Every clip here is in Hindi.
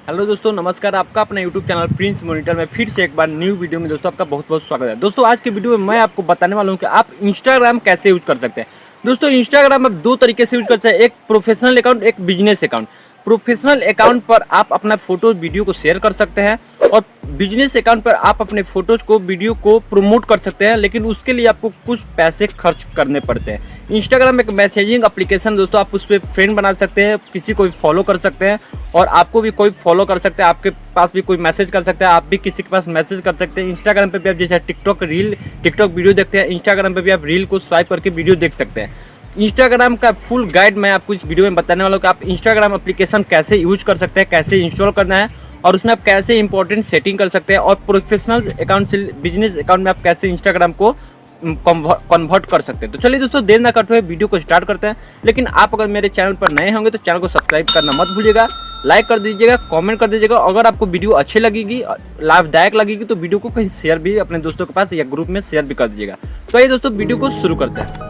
हेलो दोस्तों, नमस्कार। आपका अपना यूट्यूब चैनल प्रिंस मॉनिटर में फिर से एक बार न्यू वीडियो में दोस्तों आपका बहुत बहुत स्वागत है। दोस्तों आज के वीडियो में मैं आपको बताने वाला हूं कि आप इंस्टाग्राम कैसे यूज कर सकते हैं। दोस्तों इंस्टाग्राम आप दो तरीके से यूज कर सकते हैं, एक प्रोफेशनल अकाउंट, एक बिजनेस अकाउंट। प्रोफेशनल अकाउंट पर आप अपना फोटो वीडियो को शेयर कर सकते हैं और बिजनेस अकाउंट पर आप अपने फोटोज को वीडियो को प्रमोट कर सकते हैं, लेकिन उसके लिए आपको कुछ पैसे खर्च करने पड़ते हैं। इंस्टाग्राम एक मैसेजिंग एप्लीकेशन दोस्तों, आप उस पर फ्रेंड बना सकते हैं, किसी को भी फॉलो कर सकते हैं और आपको भी कोई फॉलो कर सकते हैं, आपके पास भी कोई मैसेज कर सकता है, आप भी किसी के पास मैसेज कर सकते हैं। इंस्टाग्राम पे भी आप जैसे टिकटॉक वीडियो देखते हैं, इंस्टाग्राम पे भी आप रील को स्वाइप करके वीडियो देख सकते हैं। इंस्टाग्राम का फुल गाइड मैं आपको इस वीडियो में बताने वाला हूँ कि आप इंस्टाग्राम एप्लीकेशन कैसे यूज कर सकते हैं, कैसे इंस्टॉल करना है और उसमें आप कैसे इंपॉर्टेंट सेटिंग कर सकते हैं और प्रोफेशनल अकाउंट से बिजनेस अकाउंट में आप कैसे इंस्टाग्राम को कन्वर्ट कर सकते हैं। तो चलिए दोस्तों, देर ना करते हुए वीडियो को स्टार्ट करते हैं। लेकिन आप अगर मेरे चैनल पर नए होंगे तो चैनल को सब्सक्राइब करना मत भूलिएगा, लाइक कर दीजिएगा, कमेंट कर दीजिएगा। अगर आपको वीडियो अच्छी लगेगी, लाभदायक लगेगी तो वीडियो को कहीं शेयर भी अपने दोस्तों के पास या ग्रुप में शेयर भी कर दीजिएगा। तो आइए दोस्तों वीडियो को शुरू करते हैं।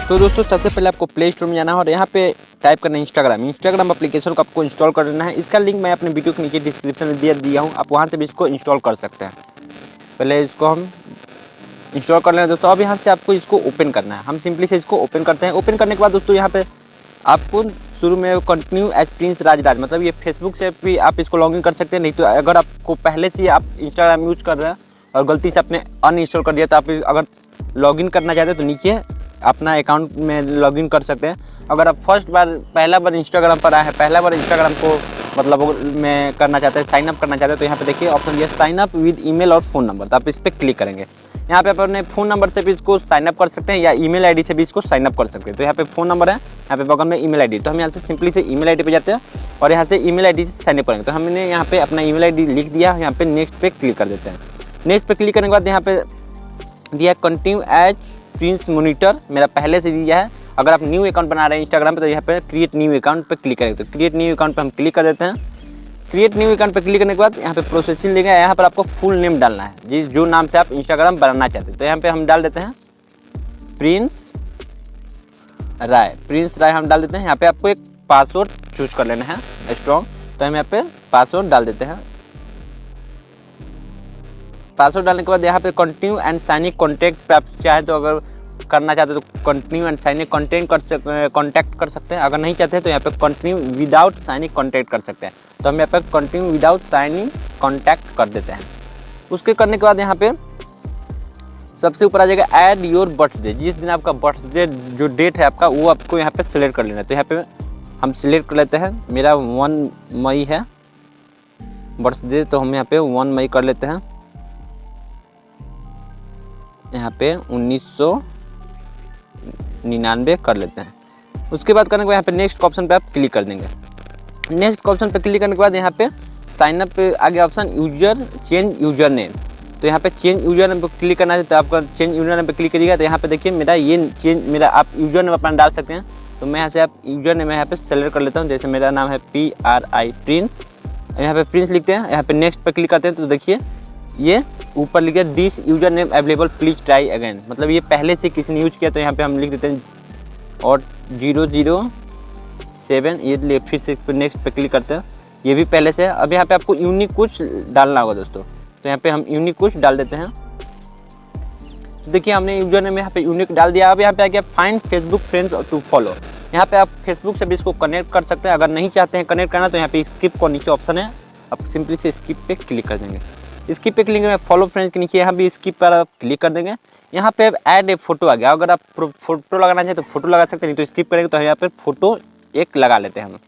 तो दोस्तों सबसे पहले आपको प्ले स्टोर में जाना है और यहाँ पे टाइप करना है इंस्टाग्राम एप्लीकेशन को आपको इंस्टॉल करना है। इसका लिंक मैं अपने वीडियो के नीचे डिस्क्रिप्शन में दिया हूँ, आप वहाँ से भी इसको इंस्टॉल कर सकते हैं। पहले इसको हम इंस्टॉल कर लेंगे दोस्तों। अब यहाँ से आपको इसको ओपन करना है। हम सिंपली से इसको ओपन करते हैं। ओपन करने के बाद दोस्तों यहाँ पे आपको शुरू में कंटिन्यू एज प्रिंस राज, मतलब ये फेसबुक से भी आप इसको लॉगिन कर सकते हैं। नहीं तो अगर आपको पहले से आप इंस्टाग्राम यूज कर रहे हैं और गलती से आपने अनइंस्टॉल कर दिया तो आप अगर लॉगिन करना चाहते हैं तो नीचे अपना अकाउंट में लॉगिन कर सकते हैं। अगर आप पहला बार इंस्टाग्राम पर आए हैं, पहला बार इंस्टाग्राम को मतलब में करना चाहते हैं, साइन अप करना चाहते हैं, तो यहाँ पे देखिए ऑप्शन ये साइन अप विद ईमेल और फ़ोन नंबर। तो आप इस पर क्लिक करेंगे। यहाँ पे आप अपने फ़ोन नंबर से भी इसको साइन अप कर सकते हैं या ईमेल आईडी से भी इसको साइन अप कर सकते हैं। तो यहाँ पे फ़ोन नंबर है, यहाँ पे बगल में ईमेल आईडी। तो हम यहाँ से सिंपली से ईमेल आईडी पे जाते हैं और यहाँ से ईमेल आईडी से साइन अप करेंगे। तो हमने यहाँ पे अपना ईमेल आईडी लिख दिया, यहाँ पे नेक्स्ट पे क्लिक कर देते हैं। नेक्स्ट पे क्लिक करने के बाद यहाँ पे दिया कंटिन्यू एज प्रिंस मॉनिटर, मेरा पहले से दिया है। अगर आप न्यू अकाउंट बना रहे हैं इंस्टाग्राम पे तो यहाँ पे क्रिएट न्यू अकाउंट पे क्लिक करेंगे। तो क्रिएट न्यू अकाउंट पे हम क्लिक कर देते हैं। क्रिएट न्यू अकाउंट पे क्लिक करने के बाद यहाँ पे प्रोसेसिंग लेगा। यहाँ पर आपको फुल नेम डालना है, जो नाम से आप इंस्टाग्राम बनाना चाहते हैं। तो यहाँ पे हम डाल देते हैं प्रिंस राय हम डाल देते हैं। यहाँ पे आपको एक पासवर्ड चूज कर लेना है स्ट्रॉन्ग। तो हम यहाँ पे पासवर्ड डाल देते हैं। पासवर्ड डालने के बाद यहाँ पे कंटिन्यू एंड साइन कॉन्टैक्ट पे आप चाहे तो अगर करना चाहते हैं तो कंटिन्यू एंड साइन कॉन्टैक्ट कर सकते हैं। अगर नहीं चाहते हैं तो यहाँ पे कंटिन्यू विदाउट साइनिंग कॉन्टैक्ट कर सकते हैं। तो हम यहाँ पे कंटिन्यू विदाउट साइनिंग कॉन्टैक्ट कर देते हैं। उसके करने के बाद यहाँ पे सबसे ऊपर आ जाएगा ऐड योर बर्थडे। जिस दिन आपका बर्थडे जो डेट है आपका वो आपको यहाँ पे सिलेक्ट कर लेना है। तो यहाँ पे हम सिलेक्ट कर लेते हैं। मेरा 1 मई है बर्थडे, तो हम यहाँ पे 1 मई कर लेते हैं। यहाँ पे 1999 कर लेते हैं। उसके बाद करने के बाद यहाँ पे नेक्स्ट ऑप्शन पे आप क्लिक कर देंगे। नेक्स्ट ऑप्शन पे क्लिक करने के बाद यहाँ पे साइन अप पे आगे ऑप्शन चेंज यूजर नेम। तो यहाँ पे चेंज यूजर नेम पे क्लिक करना है तो आपका चेंज यूजर नेम पे क्लिक करिएगा। तो यहाँ पे देखिए मेरा आप यूजर नेम अपना डाल सकते हैं। तो मैं यहाँ से आप यूजर नेम यहाँ पे सेलेक्ट कर लेता हूँ। जैसे मेरा नाम है PRI प्रिंस, यहाँ पे प्रिंस लिखते हैं। यहाँ पे नेक्स्ट पे क्लिक करते हैं तो देखिए ये ऊपर लिखा है this user name available please try again, मतलब ये पहले से किसी ने यूज किया। तो यहाँ पे हम लिख देते हैं और 007, ये फिर से नेक्स्ट पे क्लिक करते हैं। ये भी पहले से है। अब यहाँ पे आपको यूनिक कुछ डालना होगा दोस्तों। तो यहाँ पे हम यूनिक कुछ डाल देते हैं। तो देखिए हमने यूजर नेम यहाँ पे यूनिक डाल दिया। अब यहाँ पे आ गया find Facebook friends to follow. यहाँ पे आप फेसबुक से भी इसको कनेक्ट कर सकते हैं। अगर नहीं चाहते हैं कनेक्ट करना तो यहाँ पे स्किप को नीचे ऑप्शन है, आप सिंपली से स्किप पे क्लिक कर देंगे। स्किप पे क्लिक में फॉलो फ्रेंड्स के नीचे यहाँ भी स्किप पर आप क्लिक कर देंगे। यहाँ पे ऐड ए फोटो आ गया। अगर आप फोटो लगाना चाहें तो फोटो लगा सकते हैं, नहीं तो स्किप करेंगे। तो यहाँ पे फोटो एक लगा लेते हैं हम।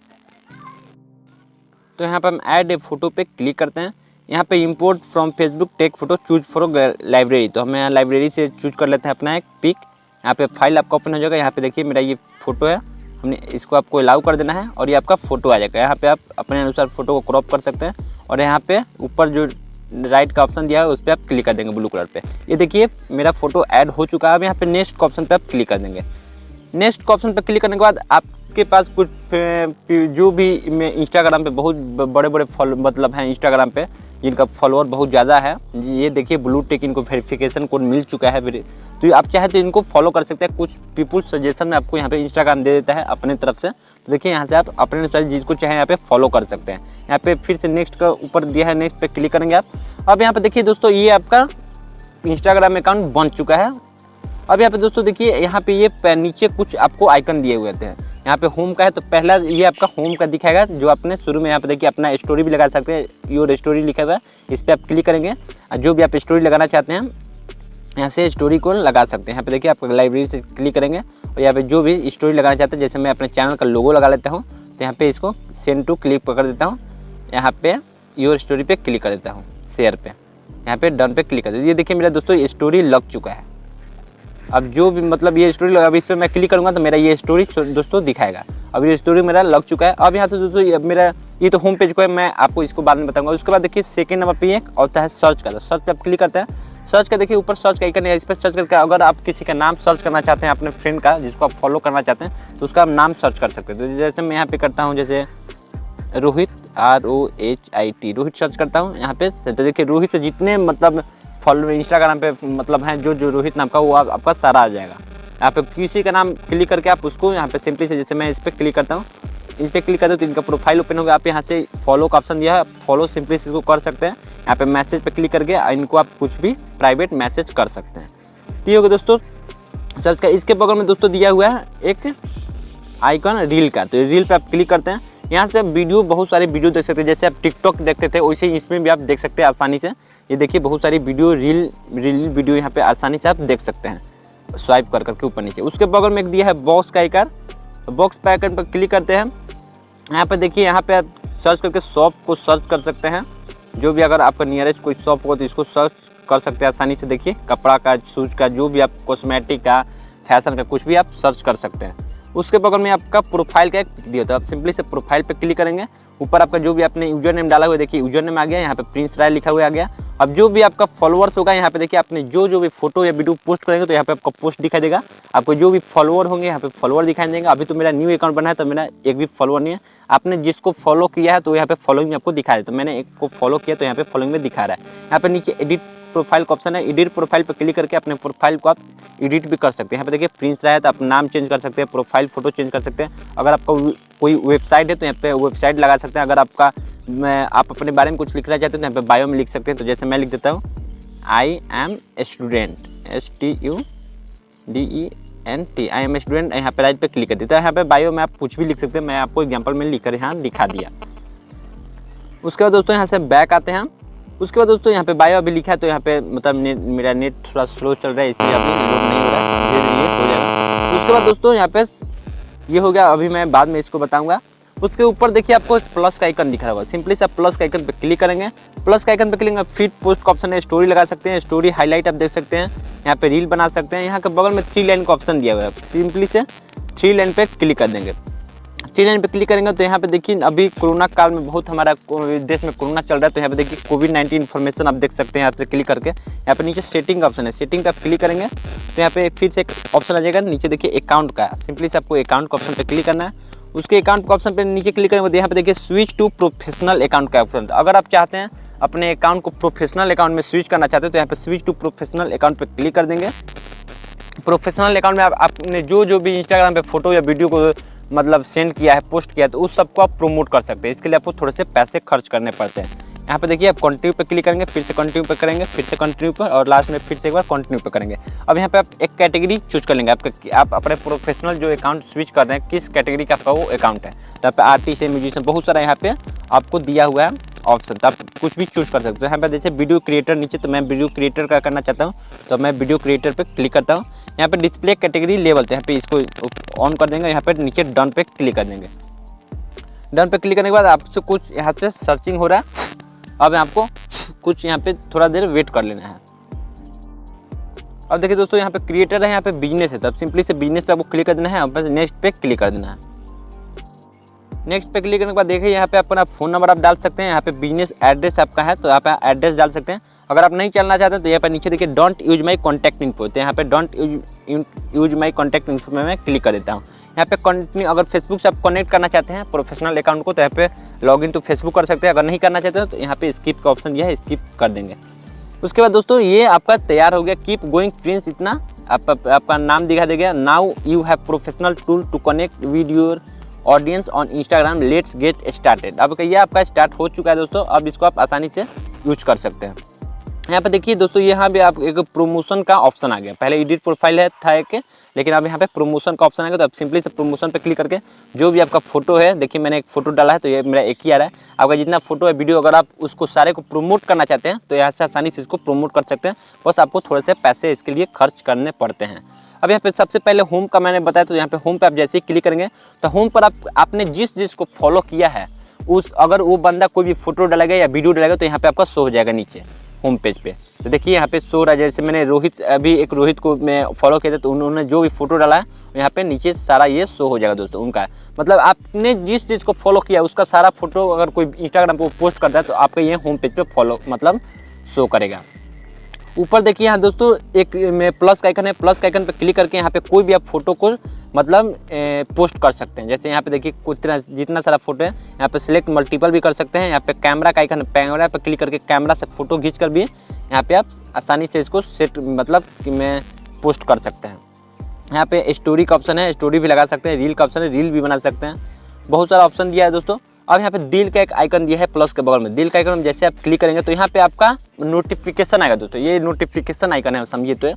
तो यहाँ पे हम ऐड ए फोटो पे क्लिक करते हैं। यहाँ पे import from Facebook take photo choose from library. तो हम यहाँ लाइब्रेरी से चूज कर लेते हैं अपना एक पिक। यहाँ पे फाइल आपका ओपन हो जाएगा। यहाँ पे देखिए मेरा ये फोटो है, हमने इसको आपको अलाउ कर देना है और ये आपका फोटो आ जाएगा। यहाँ पे आप अपने अनुसार फोटो को क्रॉप कर सकते हैं और यहाँ पे ऊपर जो राइट का ऑप्शन दिया है उस पर आप क्लिक कर देंगे ब्लू कलर पे। ये देखिए मेरा फोटो ऐड हो चुका है। अब यहाँ पे नेक्स्ट का ऑप्शन पे आप क्लिक कर देंगे। नेक्स्ट का ऑप्शन पे क्लिक करने के बाद आपके पास कुछ जो भी इंस्टाग्राम पे बहुत बड़े बड़े फॉलो मतलब हैं इंस्टाग्राम पे, जिनका फॉलोअर बहुत ज़्यादा है। ये देखिए ब्लू टिक इनको वेरिफिकेशन कोड मिल चुका है। तो आप चाहे तो इनको फॉलो कर सकते हैं। कुछ पीपुल सजेशन में आपको यहाँ पे इंस्टाग्राम दे देता है अपने तरफ से। तो देखिए यहाँ से आप अपने अनुसार जिसको चाहे यहाँ पे फॉलो कर सकते हैं। यहाँ पे फिर से नेक्स्ट का ऊपर दिया है, नेक्स्ट पे क्लिक करेंगे आप। अब यहाँ पे देखिए दोस्तों ये आपका इंस्टाग्राम अकाउंट बन चुका है। अब यहाँ पे दोस्तों देखिए यहाँ पे ये नीचे कुछ आपको आइकन दिए हुए थे। यहाँ पे होम का है तो पहला ये आपका होम का दिखाएगा, जो आपने शुरू में यहाँ पे देखिए अपना स्टोरी भी लगा सकते हैं। योर स्टोरी लिखा हुआ है, इस पर आप क्लिक करेंगे और जो भी आप स्टोरी लगाना चाहते हैं यहाँ से स्टोरी को लगा सकते हैं। यहाँ पे देखिए आप लाइब्रेरी से क्लिक करेंगे और यहाँ पे जो भी स्टोरी लगाना चाहते हैं, जैसे मैं अपने चैनल का लोगो लगा लेता हूँ तो यहाँ पे इसको सेंड टू क्लिक कर देता हूँ। यहाँ पे योर स्टोरी पे क्लिक कर देता हूँ, शेयर पे, यहाँ पे डन पे क्लिक कर देता हूँ। ये देखिए मेरा दोस्तों ये स्टोरी लग चुका है। अब जो भी मतलब ये स्टोरी लगा, अब इस पर मैं क्लिक करूँगा तो मेरा ये स्टोरी दोस्तों दिखाएगा। अब ये स्टोरी मेरा लग चुका है। अब यहाँ से दोस्तों मेरा ये तो होम पेज को है, मैं आपको इसको बाद में बताऊंगा। उसके बाद देखिए सेकंड नंबर पे एक होता है सर्च का। सर्च पे आप क्लिक करते हैं। सर्च का देखिए ऊपर सर्च का आइकन है, इस पर सर्च करके अगर आप किसी का नाम सर्च करना चाहते हैं, अपने फ्रेंड का जिसको आप फॉलो करना चाहते हैं, तो उसका नाम सर्च कर सकते हैं। तो जैसे मैं यहाँ पे करता हूँ, जैसे रोहित ROHIT रोहित सर्च करता हूँ यहाँ पे। तो देखिए रोहित से जितने मतलब फॉलो इंस्टाग्राम पे मतलब हैं जो रोहित नाम का, वो आपका सारा आ जाएगा। यहाँ पे किसी का नाम क्लिक करके आप उसको यहाँ पे सिंपली से, जैसे मैं इस पर क्लिक करता हूँ, इस पर क्लिक करते हो तो इनका प्रोफाइल ओपन होगा। आप यहाँ से फॉलो का ऑप्शन दिया है, फॉलो सिंपली से इसको कर सकते हैं। यहाँ पे मैसेज पे क्लिक करके इनको आप कुछ भी प्राइवेट मैसेज कर सकते हैं। तो ये होगा दोस्तों सर्च का। इसके बगल में दोस्तों दिया हुआ है एक आइकन रील का। तो रील पे आप क्लिक करते हैं। यहाँ से आप वीडियो, बहुत सारे वीडियो देख सकते हैं। जैसे आप टिकटॉक देखते थे वैसे ही इसमें भी आप देख सकते हैं आसानी से। ये देखिए बहुत सारी वीडियो रील वीडियो यहाँ पे आसानी से आप देख सकते हैं स्वाइप कर करके ऊपर नीचे। उसके बगल में एक दिया है बॉक्स का आइकन। तो बॉक्स पे आइकन पर क्लिक करते हैं। यहाँ पे देखिए यहाँ पे आप सर्च करके शॉप को सर्च कर सकते हैं। जो भी अगर आपका नियरेस्ट कोई शॉप हो तो इसको सर्च कर सकते हैं आसानी से। देखिए कपड़ा का, शूज़ का, जो भी आप कॉस्मेटिक का, फैशन का, कुछ भी आप सर्च कर सकते हैं। उसके बगल में आपका प्रोफाइल का एक पिक दिया होता है। आप सिंपली से प्रोफाइल पे क्लिक करेंगे। ऊपर आपका जो भी आपने यूजर नेम डाला हुआ है, देखिए यूजर नेम आ गया, यहाँ पे प्रिंस राय लिखा हुआ आ गया। अब जो भी आपका फॉलोअर्स होगा, यहाँ पे देखिए आपने जो भी फोटो या वीडियो पोस्ट करेंगे तो यहाँ पे आपका पोस्ट दिखाई देगा। आपको जो भी फॉलोअर होंगे यहाँ पे फॉलोअर दिखाई देंगे। अभी तो मेरा न्यू अकाउंट बना है तो मेरा एक भी फॉलोअर नहीं है। आपने जिसको फॉलो किया है तो यहाँ पे फॉलोइंग आपको दिखा दे। तो मैंने एक को फॉलो किया तो यहाँ पे फॉलोइंग में दिखा रहा है। यहाँ पे नीचे एडिट प्रोफाइल का ऑप्शन है। एडिट प्रोफाइल पर क्लिक करके अपने प्रोफाइल को आप एडिट भी कर सकते हैं। यहाँ पे देखिए प्रिंस राय है तो आप नाम चेंज कर सकते हैं, प्रोफाइल फोटो चेंज कर सकते हैं। अगर आपका कोई वेबसाइट है तो यहाँ पे वेबसाइट लगा सकते हैं। अगर आपका आप अपने बारे में कुछ लिखना चाहते हैं तो यहाँ पे बायो में लिख सकते हैं। तो जैसे मैं लिख देता हूँ I am a student, STUDENT, I am student. यहाँ पे राइट पे क्लिक कर देता है। यहाँ पे बायो में आप कुछ भी लिख सकते हैं। मैं आपको एग्जांपल में लिख कर यहाँ दिखा दिया। उसके बाद दोस्तों यहाँ से बैक आते हैं। उसके बाद दोस्तों यहाँ पे बायो अभी लिखा है तो यहाँ पे मतलब मेरा नेट थोड़ा स्लो चल रहा है, इसलिए अभी लोड नहीं हो रहा है, ये हो जाएगा। उसके बाद दोस्तों यहाँ पे ये हो गया, अभी मैं बाद में इसको बताऊँगा। उसके ऊपर देखिए आपको एक प्लस का आइकन दिख रहा होगा। सिंपली से आप प्लस का आइकन पे क्लिक करेंगे। प्लस का आइकन पे क्लिक करेंगे, फीड पोस्ट का ऑप्शन है, स्टोरी लगा सकते हैं, स्टोरी हाईलाइट आप देख सकते हैं, यहाँ पे रील बना सकते हैं। यहाँ के बगल में 3 लाइन का ऑप्शन दिया हुआ है। सिंपली से 3 लाइन पे क्लिक कर देंगे। 3 लाइन पे क्लिक करेंगे तो यहाँ पे देखिए अभी कोरोना काल में बहुत हमारा देश में कोरोना चल रहा है। तो यहाँ पे देखिए कोविड-19 इन्फॉर्मेशन आप देख सकते हैं। यहाँ पे क्लिक करके यहाँ पे नीचे सेटिंग का ऑप्शन है, सेटिंग पे आप क्लिक करेंगे तो यहाँ पे फिर से एक ऑप्शन आ जाएगा। नीचे देखिए अकाउंट का, सिंपली से आपको अकाउंट का ऑप्शन पे क्लिक करना है। उसके अकाउंट का ऑप्शन पे नीचे क्लिक करेंगे तो यहाँ पे देखिए स्विच टू प्रोफेशनल अकाउंट का ऑप्शन। अगर आप चाहते हैं अपने अकाउंट को प्रोफेशनल अकाउंट में स्विच करना चाहते हैं तो यहाँ पे स्विच टू प्रोफेशनल अकाउंट पे क्लिक कर देंगे। प्रोफेशनल अकाउंट में आपने जो भी इंस्टाग्राम पे फोटो या वीडियो को मतलब सेंड किया है, पोस्ट किया है, तो उस सबको आप प्रमोट कर सकते हैं। इसके लिए आपको थोड़े से पैसे खर्च करने पड़ते हैं। यहाँ पे देखिए आप कंटिन्यू पे क्लिक करेंगे, फिर से कंटिन्यू पे करेंगे, फिर से कंटिन्यू पर, और लास्ट में फिर से एक बार कंटिन्यू पे करेंगे। अब यहाँ पे आप एक कैटेगरी चूज कर लेंगे। आप अपने प्रोफेशनल जो अकाउंट स्विच कर रहे हैं, किस कैटेगरी का आपका वो अकाउंट है। तो यहाँ पे आर्टिस्ट है, म्यूजिशियन, बहुत सारा यहाँ पे आपको दिया हुआ है ऑप्शन। तो आप कुछ भी चूज कर सकते हो। यहाँ पे देखिए वीडियो क्रिएटर नीचे, तो मैं वीडियो क्रिएटर का करना चाहता हूँ तो मैं वीडियो क्रिएटर पे क्लिक करता हूँ। यहाँ पे डिस्प्ले कैटेगरी लेवल, तो यहाँ पे इसको ऑन कर देंगे। यहाँ पे नीचे डन पे क्लिक कर देंगे। डन पे क्लिक करने के बाद आपसे कुछ यहाँ पे सर्चिंग हो रहा है। अब आपको कुछ यहाँ पे थोड़ा देर वेट कर लेना है। अब देखिए दोस्तों यहाँ पे क्रिएटर है, यहाँ पे बिजनेस है, तो अब सिंपली से बिजनेस पे आपको क्लिक कर देना है। अब नेक्स्ट पे क्लिक कर देना है। नेक्स्ट पे क्लिक करने के बाद देखिए यहाँ पे अपना फ़ोन नंबर आप डाल सकते हैं। यहाँ पे बिजनेस एड्रेस आपका है तो यहाँ पे एड्रेस डाल सकते हैं। अगर आप नहीं चलना चाहते तो यहाँ पे नीचे देखिए don't use my contact info, तो यहाँ पे don't use my contact info में मैं क्लिक कर देता हूँ। यहाँ पे कंटिन्यू, अगर फेसबुक से आप कनेक्ट करना चाहते हैं प्रोफेशनल अकाउंट को तो यहाँ पे लॉगिन टू फेसबुक कर सकते हैं। अगर नहीं करना चाहते हो तो यहाँ पे स्किप का ऑप्शन दिया है, स्किप कर देंगे। उसके बाद दोस्तों ये आपका तैयार हो गया। कीप गोइंग प्रिंस, इतना आपका नाम दिखा देगा। Now you have professional tool to connect with your audience on Instagram, let's get started. अब ये आपका स्टार्ट हो चुका है दोस्तों। अब इसको आप आसानी से यूज कर सकते हैं। यहाँ पे देखिए दोस्तों, यहाँ भी आप एक प्रमोशन का ऑप्शन आ गया। पहले एडिट प्रोफाइल है था एक, लेकिन अब यहाँ पे प्रमोशन का ऑप्शन आ गया। तो आप सिंपली से प्रमोशन पे क्लिक करके जो भी आपका फोटो है, देखिए मैंने एक फोटो डाला है तो ये मेरा एक ही आ रहा है। आपका जितना फोटो है, वीडियो, अगर आप उसको सारे को प्रमोट करना चाहते हैं तो यहाँ से आसानी से इसको प्रमोट कर सकते हैं। बस आपको थोड़े से पैसे इसके लिए खर्च करने पड़ते हैं। अब यहाँ पे सबसे पहले होम का मैंने बताया, तो यहाँ पे होम पे आप जैसे ही क्लिक करेंगे तो होम पर आपने जिस को फॉलो किया है उस, अगर वो बंदा कोई भी फोटो डालेगा या वीडियो डालेगा तो यहाँ पे आपका शो हो जाएगा नीचे होम पेज पे। तो देखिए यहाँ पे शो रहा है। जैसे मैंने अभी एक रोहित को मैं फॉलो किया था, तो उन्होंने जो भी फोटो डाला है यहाँ पे नीचे सारा ये शो हो जाएगा दोस्तों उनका। मतलब आपने जिस चीज़ को फॉलो किया उसका सारा फोटो अगर कोई इंस्टाग्राम पे पोस्ट करता है तो आपका ये होम पेज पे फॉलो मतलब शो करेगा। ऊपर देखिए यहाँ दोस्तों एक में प्लस का आइकन है। प्लस का आइकन पे क्लिक करके यहाँ पे कोई भी आप फोटो को मतलब पोस्ट कर सकते हैं। जैसे यहाँ पे देखिए जितना सारा फोटो है, यहाँ पे सिलेक्ट मल्टीपल भी कर सकते हैं। यहाँ पे कैमरा का आइकन है, कैमरा पे क्लिक करके कैमरा से फोटो खींच कर भी यहाँ पे आप आसानी से इसको सेट मतलब कि मैं पोस्ट कर सकते हैं। यहाँ पे स्टोरी का ऑप्शन है, स्टोरी भी लगा सकते हैं। रील का ऑप्शन है, रील भी बना सकते हैं। बहुत सारा ऑप्शन दिया है दोस्तों। अब यहाँ पे दिल का एक आइकन दिया है प्लस के बगल में। दिल का आइकन में जैसे आप क्लिक करेंगे तो यहाँ पे आपका नोटिफिकेशन आएगा दोस्तों। ये नोटिफिकेशन आइकन है, समझिए तो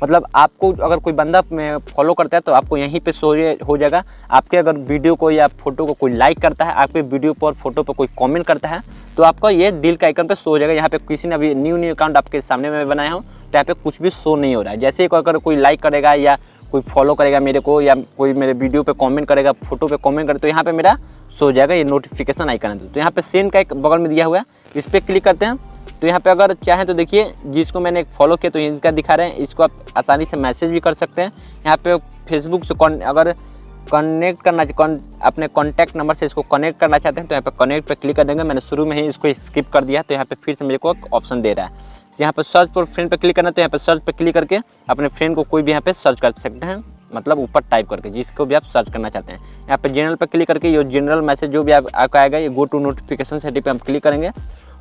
मतलब आपको अगर कोई बंदा फॉलो करता है तो आपको यहीं पे शो हो जाएगा। आपके अगर वीडियो को या फोटो को कोई लाइक करता है, आपके वीडियो पर फोटो पर कोई कमेंट करता है तो आपका ये दिल का आइकन पे शो हो जाएगा। यहाँ पे किसी ने अभी न्यू अकाउंट आपके सामने में बनाया हो तो यहाँ पे कुछ भी शो नहीं हो रहा है। जैसे ही अगर कोई लाइक करेगा या कोई फॉलो करेगा मेरे को या कोई मेरे वीडियो पे कमेंट करेगा, फोटो पे कमेंट करे तो यहाँ पे मेरा शो हो जाएगा। ये नोटिफिकेशन आइकन है। तो यहाँ पे सेंड का एक बगल में दिया हुआ है, इस पर क्लिक करते हैं तो यहाँ पे अगर चाहें तो देखिए जिसको मैंने फॉलो किया तो इनका दिखा रहे हैं, इसको आप आसानी से मैसेज भी कर सकते हैं। यहाँ पे फेसबुक से अगर कनेक्ट करना अपने कॉन्टैक्ट नंबर से इसको कनेक्ट करना चाहते हैं तो यहाँ पे कनेक्ट पे क्लिक कर देंगे। मैंने शुरू में ही इसको स्किप कर दिया तो यहाँ पे फिर से मेरे को ऑप्शन दे रहा है। यहाँ पे सर्च फॉर फ्रेंड पे क्लिक करना है तो यहाँ पे सर्च पे क्लिक करके अपने फ्रेंड को कोई भी यहाँ पे सर्च कर सकते हैं, मतलब ऊपर टाइप करके जिसको भी आप सर्च करना चाहते हैं। यहाँ पे जनरल पे क्लिक करके ये जनरल मैसेज जो भी आपका आएगा ये गो टू नोटिफिकेशन सेटिंग पे हम क्लिक करेंगे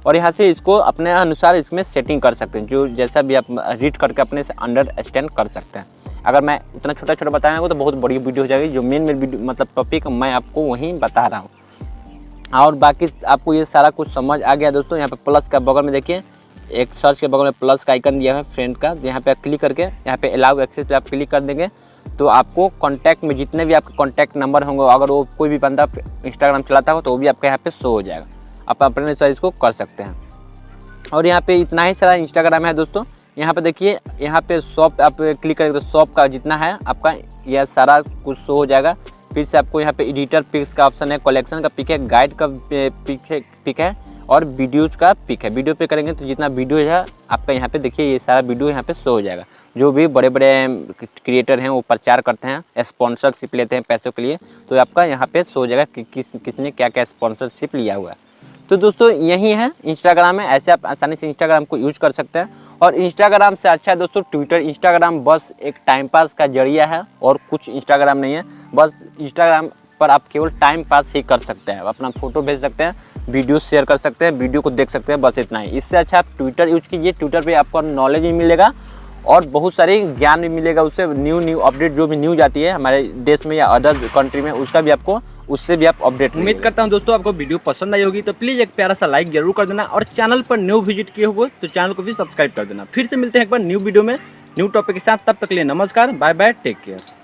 और यहाँ से इसको अपने अनुसार इसमें सेटिंग कर सकते हैं, जो जैसा भी आप रीड करके अपने से अंडरस्टैंड कर सकते हैं। अगर मैं इतना छोटा छोटा बताऊंगा तो बहुत बड़ी वीडियो हो जाएगी। जो मेन वीडियो मतलब टॉपिक मैं आपको वहीं बता रहा हूँ और बाकी आपको ये सारा कुछ समझ आ गया दोस्तों। यहाँ पे प्लस का बगल में देखिए एक सर्च के बगल में प्लस का आइकन दिया है फ्रेंड का, यहाँ पे क्लिक करके यहाँ पे अलाउ एक्सेस पे आप क्लिक कर देंगे तो आपको कॉन्टैक्ट में जितने भी आपके कॉन्टैक्ट नंबर होंगे, अगर वो कोई भी बंदा इंस्टाग्राम चलाता हो तो वो भी आपके यहाँ पे शो हो जाएगा। आप अपने अनुसार इसको कर सकते हैं। और यहाँ पे इतना ही सारा इंस्टाग्राम है दोस्तों। यहाँ पे देखिए यहाँ पे शॉप आप क्लिक करेंगे तो शॉप का जितना है आपका यह सारा कुछ शो हो जाएगा। फिर से आपको यहाँ पे एडिटर पिक्स का ऑप्शन है, कलेक्शन का पिक है, गाइड का पिक है और वीडियोज़ का पिक है। वीडियो पे करेंगे तो जितना वीडियो है आपका यहाँ पे देखिए ये सारा वीडियो यहाँ पे शो हो जाएगा। जो भी बड़े बड़े क्रिएटर हैं वो प्रचार करते हैं, स्पॉन्सरशिप लेते हैं पैसों के लिए, तो आपका यहाँ पे शो हो जाएगा कि किसने क्या क्या स्पॉन्सरशिप लिया हुआ है। तो दोस्तों यही है इंस्टाग्राम में, ऐसे आप आसानी से इंस्टाग्राम को यूज कर सकते हैं। और इंस्टाग्राम से अच्छा है दोस्तों ट्विटर। इंस्टाग्राम बस एक टाइम पास का जरिया है और कुछ इंस्टाग्राम नहीं है। बस इंस्टाग्राम पर आप केवल टाइम पास ही कर सकते हैं, अपना फोटो भेज सकते हैं, वीडियो शेयर कर सकते हैं, वीडियो को देख सकते हैं, बस इतना ही। इससे अच्छा आप ट्विटर यूज कीजिए। ट्विटर पे आपको नॉलेज भी मिलेगा और बहुत सारे ज्ञान भी मिलेगा। उससे न्यू अपडेट जो भी न्यूज आती है हमारे देश में या अदर कंट्री में उसका भी आपको उससे भी आप अपडेट। उम्मीद करता हूं दोस्तों आपको वीडियो पसंद आई होगी, तो प्लीज़ एक प्यारा सा लाइक जरूर कर देना और चैनल पर न्यू विजिट किए हो तो चैनल को भी सब्सक्राइब कर देना। फिर से मिलते हैं एक बार न्यू वीडियो में न्यू टॉपिक के साथ। तब तक के लिए नमस्कार, बाय बाय, टेक केयर।